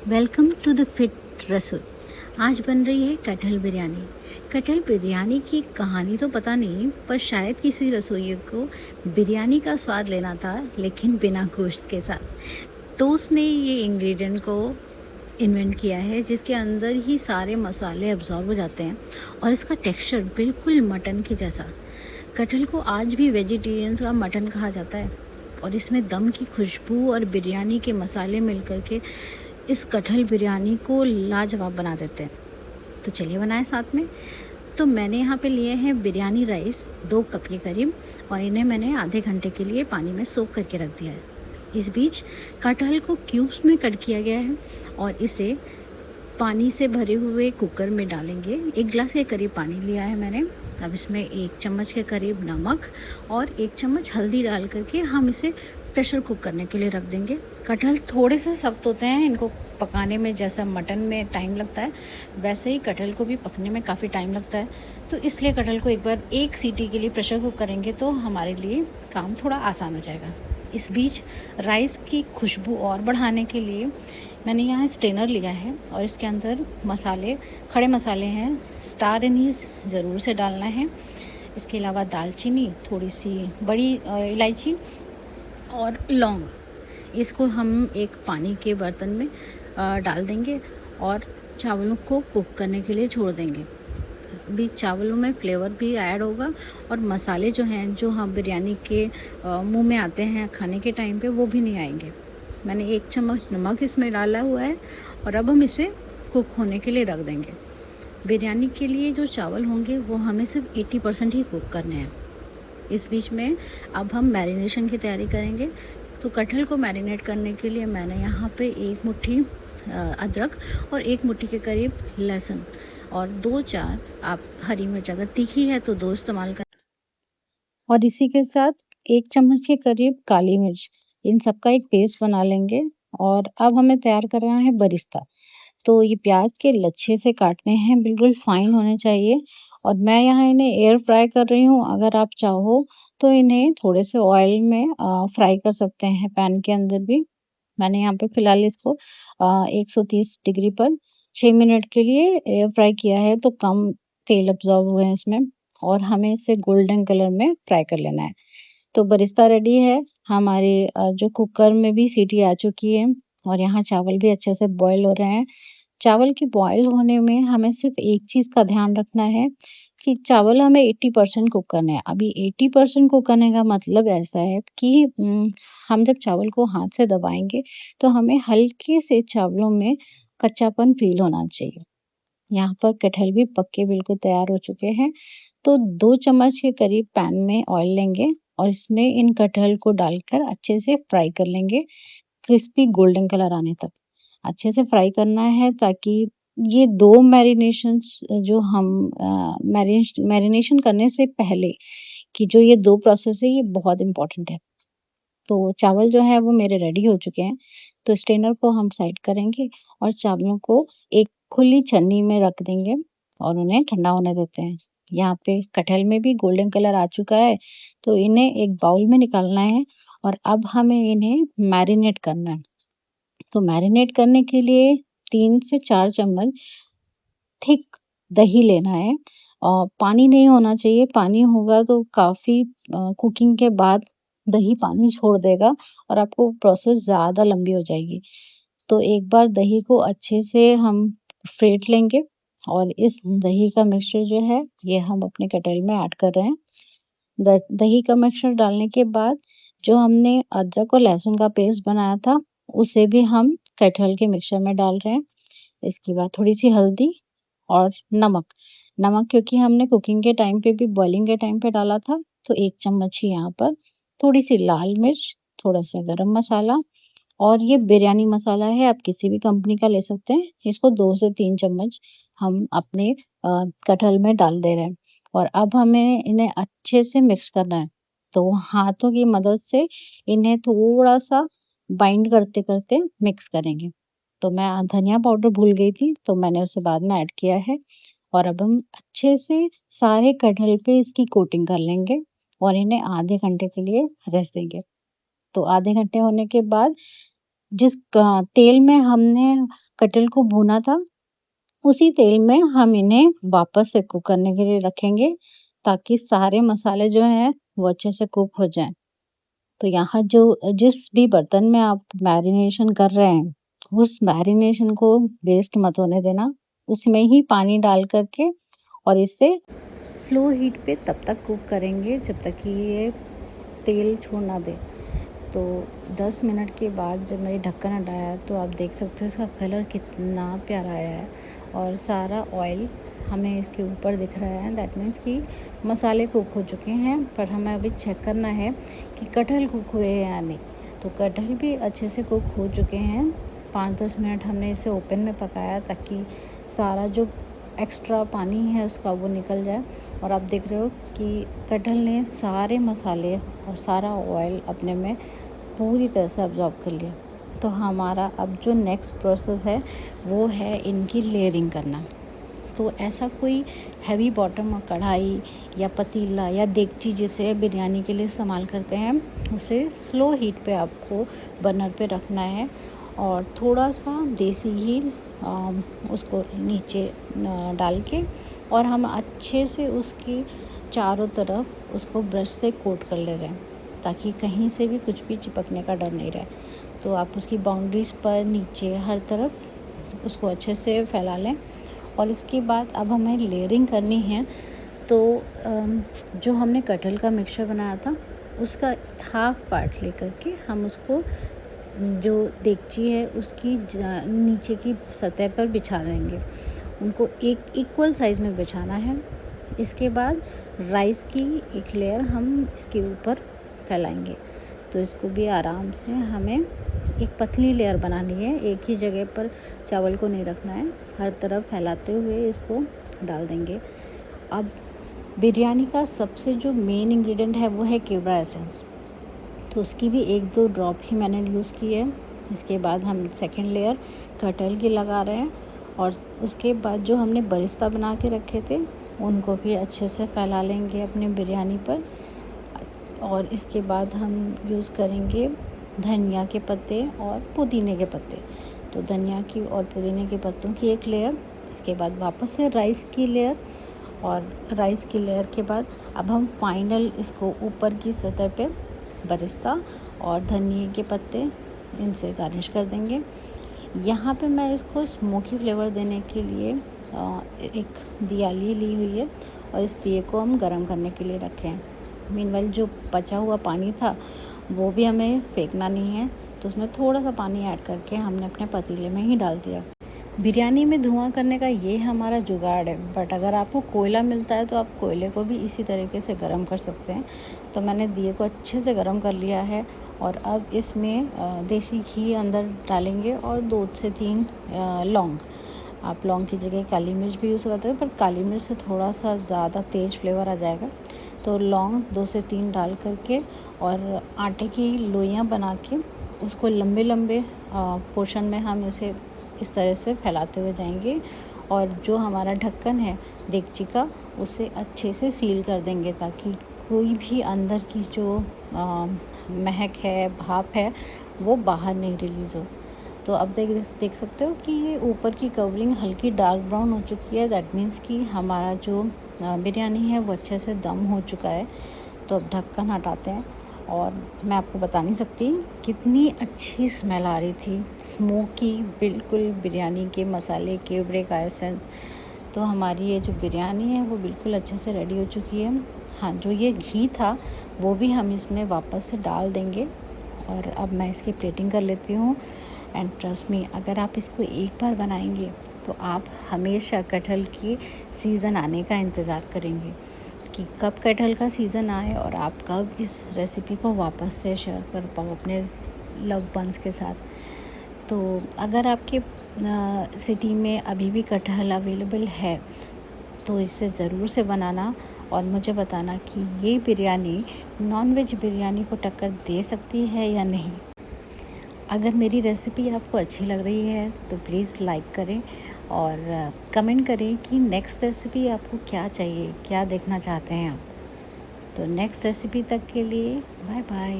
Welcome to the fit रसोई। आज बन रही है कटहल बिरयानी। कटहल बिरयानी की कहानी तो पता नहीं, पर शायद किसी रसोइये को बिरयानी का स्वाद लेना था, लेकिन बिना गोश्त के साथ। तो उसने ये इंग्रेडिएंट को इन्वेंट किया है जिसके अंदर ही सारे मसाले अब्जॉर्ब हो जाते हैं और इसका टेक्सचर बिल्कुल मटन के जैसा। कटहल को आज भी वेजिटेरियंस का मटन कहा जाता है और इसमें दम की खुशबू और बिरयानी के मसाले मिलकर के इस कटहल बिरयानी को लाजवाब बना देते हैं। तो चलिए बनाएं साथ में। तो मैंने यहाँ पे लिए हैं बिरयानी राइस 2 कप के करीब, और इन्हें मैंने आधे घंटे के लिए पानी में सोख करके रख दिया है। इस बीच कटहल को क्यूब्स में कट किया गया है और इसे पानी से भरे हुए कुकर में डालेंगे। 1 ग्लास के करीब पानी लिया है मैंने। अब इसमें 1 चम्मच के करीब नमक और 1 चम्मच हल्दी डाल करके हम इसे प्रेशर कुक करने के लिए रख देंगे। कटहल थोड़े से सख्त होते हैं, इनको पकाने में जैसा मटन में टाइम लगता है वैसे ही कटहल को भी पकने में काफ़ी टाइम लगता है। तो इसलिए कटहल को एक बार 1 सीटी के लिए प्रेशर कुक करेंगे तो हमारे लिए काम थोड़ा आसान हो जाएगा। इस बीच राइस की खुशबू और बढ़ाने के लिए मैंने यहाँ स्ट्रेनर लिया है और इसके अंदर मसाले, खड़े मसाले हैं, स्टार एनीस ज़रूर से डालना है। इसके अलावा दालचीनी, थोड़ी सी बड़ी इलायची और लौंग, इसको हम एक पानी के बर्तन में डाल देंगे और चावलों को कुक करने के लिए छोड़ देंगे। भी चावलों में फ्लेवर भी ऐड होगा और मसाले जो हैं, जो हम बिरयानी के मुंह में आते हैं खाने के टाइम पे, वो भी नहीं आएंगे। मैंने 1 चम्मच नमक इसमें डाला हुआ है और अब हम इसे कुक होने के लिए रख देंगे। बिरयानी के लिए जो चावल होंगे वो हमें सिर्फ 80% ही कुक करने हैं। इस बीच में अब हम मैरिनेशन की तैयारी करेंगे। तो कटहल को मैरिनेट करने के लिए मैंने यहाँ पे 1 मुट्ठी अदरक और 1 मुट्ठी के करीब लहसुन और 2-4 आप हरी मिर्च, अगर तीखी है तो 2 इस्तेमाल करें, और इसी के साथ 1 चम्मच के करीब काली मिर्च, इन सब का एक पेस्ट बना लेंगे। और अब हमें तैयार करना है बरिस्ता। तो ये प्याज के लच्छे से काटने हैं, बिल्कुल फाइन होने चाहिए। और मैं यहाँ इन्हें एयर फ्राई कर रही हूँ। अगर आप चाहो तो इन्हें थोड़े से ऑयल में फ्राई कर सकते हैं पैन के अंदर भी। मैंने यहाँ पे फिलहाल इसको 130 डिग्री पर 6 मिनट के लिए एयर फ्राई किया है, तो कम तेल अब्जॉर्ब हुए हैं इसमें और हमें इसे गोल्डन कलर में फ्राई कर लेना है। तो बरिस्ता रेडी है। हमारे जो कुकर में भी सीटी आ चुकी है और यहाँ चावल भी अच्छे से बॉईल हो रहे हैं। चावल के बॉयल होने में हमें सिर्फ़ एक चीज़ का ध्यान रखना है कि चावल हमें 80% कुक करने हैं। अभी 80% कुक करने का मतलब ऐसा है कि हम जब चावल को हाथ से दबाएँगे तो हमें हल्के से चावलों में कच्चापन फ़ील होना चाहिए। यहाँ पर कटहल भी पक के बिल्कुल तैयार हो चुके हैं। तो 2 चम्मच के करीब पैन में ऑयल लेंगे और इसमें इन कटहल को डालकर अच्छे से फ्राई कर लेंगे, क्रिस्पी गोल्डन कलर आने तक। अच्छे से फ्राई करना है ताकि ये 2 मैरिनेशंस जो हम मैरिनेशन करने से पहले की जो ये 2 प्रोसेस है, ये बहुत इम्पोर्टेंट है। तो चावल जो है वो मेरे रेडी हो चुके हैं। तो स्ट्रेनर को हम साइड करेंगे और चावलों को एक खुली छन्नी में रख देंगे और उन्हें ठंडा होने देते हैं। यहाँ पे कटहल में भी गोल्डन कलर आ चुका है, तो इन्हें एक बाउल में निकालना है और अब हमें इन्हें मैरिनेट करना है। तो मैरिनेट करने के लिए 3 से 4 चम्मच थिक दही लेना है और पानी नहीं होना चाहिए। पानी होगा तो काफ़ी कुकिंग के बाद दही पानी छोड़ देगा और आपको प्रोसेस ज़्यादा लंबी हो जाएगी। तो एक बार दही को अच्छे से हम फेंट लेंगे और इस दही का मिक्सचर जो है ये हम अपने कटहल में ऐड कर रहे हैं। दही का मिक्सचर डालने के बाद जो हमने अदरक और लहसुन का पेस्ट बनाया था उसे भी हम कटहल के मिक्सचर में डाल रहे हैं। इसके बाद थोड़ी-सी हल्दी और नमक। नमक क्योंकि हमने कुकिंग के टाइम पे भी, बॉइलिंग के टाइम पे डाला था, तो 1 चम्मच ही यहाँ पर। थोड़ी-सी लाल मिर्च, थोड़ा-सा गरम मसाला और ये बिरयानी मसाला है, आप किसी भी कंपनी का ले सकते हैं। इसको 2 से 3 चम्मच हम अपने कटहल में डाल दे रहे हैं और अब हमें इन्हें अच्छे से मिक्स करना है। तो हाथों की मदद से इन्हें थोड़ा-सा बाइंड करते-करते मिक्स करेंगे। तो मैं धनिया पाउडर भूल गई थी, तो मैंने उसे बाद में ऐड किया है और अब हम अच्छे से सारे कटहल पे इसकी कोटिंग कर लेंगे और इन्हें आधे घंटे के लिए रेस्ट देंगे। तो आधे घंटे होने के बाद जिस तेल में हमने कटहल को भूना था, उसी तेल में हम इन्हें वापस से कुक करने के लिए रखेंगे, ताकि सारे मसाले जो हैं वो अच्छे से कुक हो जाएँ। तो यहाँ जिस भी बर्तन में आप मैरिनेशन कर रहे हैं, उस मैरिनेशन को वेस्ट मत होने देना। उसमें ही पानी डाल कर के और इसे स्लो हीट पे तब तक कुक करेंगे जब तक कि ये तेल छोड़ ना दे। तो 10 मिनट के बाद जब मैंने ढक्कन हटाया तो आप देख सकते हो इसका कलर कितना प्यारा आया है और सारा ऑयल हमें इसके ऊपर दिख रहा है। दैट मीन्स कि मसाले कुक हो चुके हैं, पर हमें अभी चेक करना है कि कटहल कुक हुए हैं या नहीं। तो कटहल भी अच्छे से कुक हो चुके हैं। 5-10 मिनट हमने इसे ओपन में पकाया ताकि सारा जो एक्स्ट्रा पानी है उसका वो निकल जाए। और आप देख रहे हो कि कटहल ने सारे मसाले और सारा ऑयल अपने में पूरी तरह से अब्जॉर्ब कर लिया। तो हमारा अब जो नेक्स्ट प्रोसेस है वो है इनकी लेयरिंग करना। तो ऐसा कोई हैवी बॉटम कढ़ाई या पतीला या देगची जिसे बिरयानी के लिए इस्तेमाल करते हैं, उसे स्लो हीट पे आपको बर्नर पे रखना है और थोड़ा सा देसी घी उसको नीचे डाल के और हम अच्छे से उसकी चारों तरफ उसको ब्रश से कोट कर ले रहे हैं, ताकि कहीं से भी कुछ भी चिपकने का डर नहीं रहे। तो आप उसकी बाउंड्रीज़ पर नीचे हर तरफ उसको अच्छे से फैला लें। और इसके बाद अब हमें लेयरिंग करनी है। तो जो हमने कटहल का मिक्सचर बनाया था उसका हाफ़ पार्ट लेकर के हम उसको जो देगची है उसकी नीचे की सतह पर बिछा देंगे। उनको एक इक्वल साइज़ में बिछाना है। इसके बाद राइस की एक लेयर हम इसके ऊपर फैलाएंगे। तो इसको भी आराम से हमें एक पतली लेयर बनानी है, एक ही जगह पर चावल को नहीं रखना है, हर तरफ फैलाते हुए इसको डाल देंगे। अब बिरयानी का सबसे जो मेन इंग्रेडिएंट है वो है केवड़ा एसेंस, तो उसकी भी 1-2 ड्रॉप ही मैंने यूज़ की है। इसके बाद हम सेकंड लेयर कटहल की लगा रहे हैं और उसके बाद जो हमने बरिस्ता बना के रखे थे उनको भी अच्छे से फैला लेंगे अपने बिरयानी पर। और इसके बाद हम यूज़ करेंगे धनिया के पत्ते और पुदीने के पत्ते। तो धनिया की और पुदीने के पत्तों की एक लेयर, इसके बाद वापस से राइस की लेयर और राइस की लेयर के बाद अब हम फाइनल इसको ऊपर की सतह पे बरिस्ता और धनिए के पत्ते इनसे गार्निश कर देंगे। यहाँ पे मैं इसको स्मोकी फ्लेवर देने के लिए एक दियाली ली हुई है और इस दिए को हम गरम करने के लिए रखे हैं। मीनवाइल जो बचा हुआ पानी था वो भी हमें फेंकना नहीं है, तो उसमें थोड़ा सा पानी ऐड करके हमने अपने पतीले में ही डाल दिया। बिरयानी में धुआं करने का ये हमारा जुगाड़ है, बट अगर आपको कोयला मिलता है तो आप कोयले को भी इसी तरीके से गर्म कर सकते हैं। तो मैंने दिए को अच्छे से गर्म कर लिया है और अब इसमें देसी घी अंदर डालेंगे और 2 से 3 लौंग। आप लौंग की जगह काली मिर्च भी यूज़ करते हैं, पर काली मिर्च से थोड़ा सा ज़्यादा तेज़ फ्लेवर आ जाएगा। तो लौंग 2 से 3 डाल करके और आटे की लोइयाँ बना के उसको लंबे लंबे पोर्शन में हम इसे इस तरह से फैलाते हुए जाएंगे और जो हमारा ढक्कन है देगची का उसे अच्छे से सील कर देंगे, ताकि कोई भी अंदर की जो महक है, भाप है, वो बाहर नहीं रिलीज़ हो। तो अब देख सकते हो कि ये ऊपर की कवरिंग हल्की डार्क ब्राउन हो चुकी है। दैट मीन्स कि हमारा जो बिरयानी है वो अच्छे से दम हो चुका है। तो अब ढक्कन हटाते हैं और मैं आपको बता नहीं सकती कितनी अच्छी स्मेल आ रही थी, स्मोकी बिल्कुल बिरयानी के मसाले, केवड़े का एसेंस। तो हमारी ये जो बिरयानी है वो बिल्कुल अच्छे से रेडी हो चुकी है। हाँ, जो ये घी था वो भी हम इसमें वापस से डाल देंगे और अब मैं इसकी प्लेटिंग कर लेती हूँ। एंड ट्रस्ट मी, अगर आप इसको एक बार बनाएंगे तो आप हमेशा कटहल की सीज़न आने का इंतज़ार करेंगे कि कब कटहल का सीज़न आए और आप कब इस रेसिपी को वापस से शेयर कर पाओ अपने लव वंस के साथ। तो अगर आपके सिटी में अभी भी कटहल अवेलेबल है तो इसे ज़रूर से बनाना और मुझे बताना कि ये बिरयानी नॉन-वेज बिरयानी को टक्कर दे सकती है या नहीं। अगर मेरी रेसिपी आपको अच्छी लग रही है तो प्लीज़ लाइक करें और कमेंट करें कि नेक्स्ट रेसिपी आपको क्या चाहिए, क्या देखना चाहते हैं आप। तो नेक्स्ट रेसिपी तक के लिए बाय बाय।